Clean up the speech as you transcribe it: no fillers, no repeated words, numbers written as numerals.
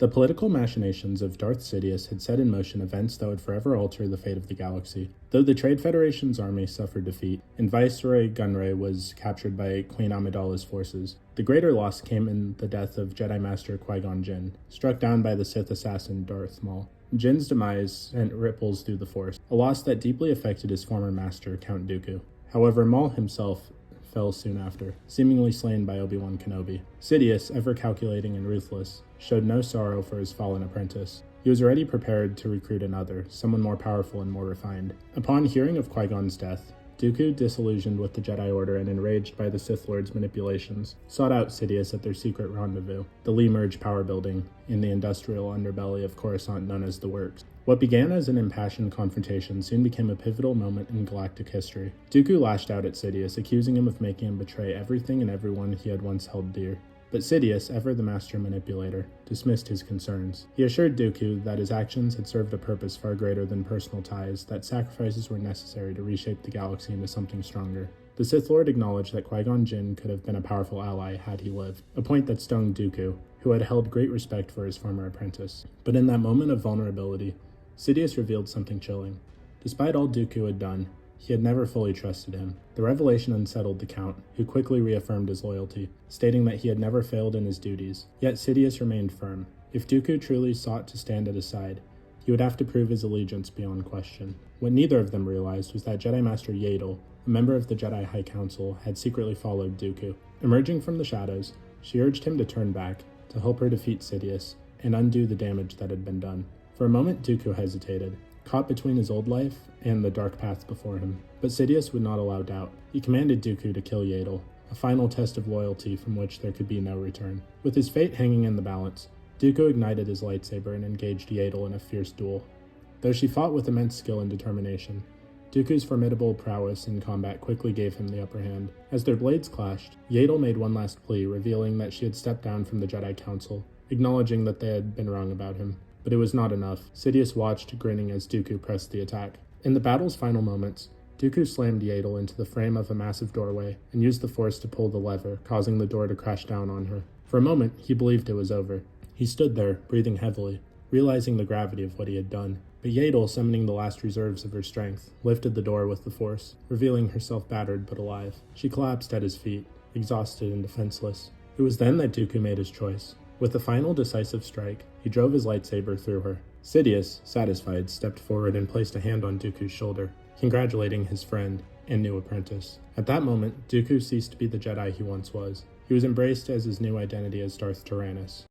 The political machinations of Darth Sidious had set in motion events that would forever alter the fate of the galaxy. Though the Trade Federation's army suffered defeat, and Viceroy Gunray was captured by Queen Amidala's forces, the greater loss came in the death of Jedi Master Qui-Gon Jinn, struck down by the Sith assassin Darth Maul. Jinn's demise sent ripples through the Force, a loss that deeply affected his former master, Count Dooku. However, Maul himself fell soon after, seemingly slain by Obi-Wan Kenobi. Sidious, ever calculating and ruthless, showed no sorrow for his fallen apprentice. He was already prepared to recruit another, someone more powerful and more refined. Upon hearing of Qui-Gon's death, Dooku, disillusioned with the Jedi Order and enraged by the Sith Lord's manipulations, sought out Sidious at their secret rendezvous, the Lee Merge power building, in the industrial underbelly of Coruscant known as the Works. What began as an impassioned confrontation soon became a pivotal moment in galactic history. Dooku lashed out at Sidious, accusing him of making him betray everything and everyone he had once held dear. But Sidious, ever the master manipulator, dismissed his concerns. He assured Dooku that his actions had served a purpose far greater than personal ties, that sacrifices were necessary to reshape the galaxy into something stronger. The Sith Lord acknowledged that Qui-Gon Jinn could have been a powerful ally had he lived, a point that stung Dooku, who had held great respect for his former apprentice. But in that moment of vulnerability, Sidious revealed something chilling. Despite all Dooku had done, he had never fully trusted him. The revelation unsettled the Count, who quickly reaffirmed his loyalty, stating that he had never failed in his duties. Yet Sidious remained firm. If Dooku truly sought to stand at his side, he would have to prove his allegiance beyond question. What neither of them realized was that Jedi Master Yaddle, a member of the Jedi High Council, had secretly followed Dooku. Emerging from the shadows, she urged him to turn back, to help her defeat Sidious, and undo the damage that had been done. For a moment, Dooku hesitated, caught between his old life and the dark path before him. But Sidious would not allow doubt. He commanded Dooku to kill Yaddle, a final test of loyalty from which there could be no return. With his fate hanging in the balance, Dooku ignited his lightsaber and engaged Yaddle in a fierce duel. Though she fought with immense skill and determination, Dooku's formidable prowess in combat quickly gave him the upper hand. As their blades clashed, Yaddle made one last plea, revealing that she had stepped down from the Jedi Council, acknowledging that they had been wrong about him. But it was not enough. Sidious watched, grinning as Dooku pressed the attack. In the battle's final moments, Dooku slammed Yaddle into the frame of a massive doorway and used the Force to pull the lever, causing the door to crash down on her. For a moment, he believed it was over. He stood there, breathing heavily, realizing the gravity of what he had done. But Yaddle, summoning the last reserves of her strength, lifted the door with the Force, revealing herself battered but alive. She collapsed at his feet, exhausted and defenseless. It was then that Dooku made his choice. With the final decisive strike, he drove his lightsaber through her. Sidious, satisfied, stepped forward and placed a hand on Dooku's shoulder, congratulating his friend and new apprentice. At that moment, Dooku ceased to be the Jedi he once was. He was embraced as his new identity as Darth Tyrannus.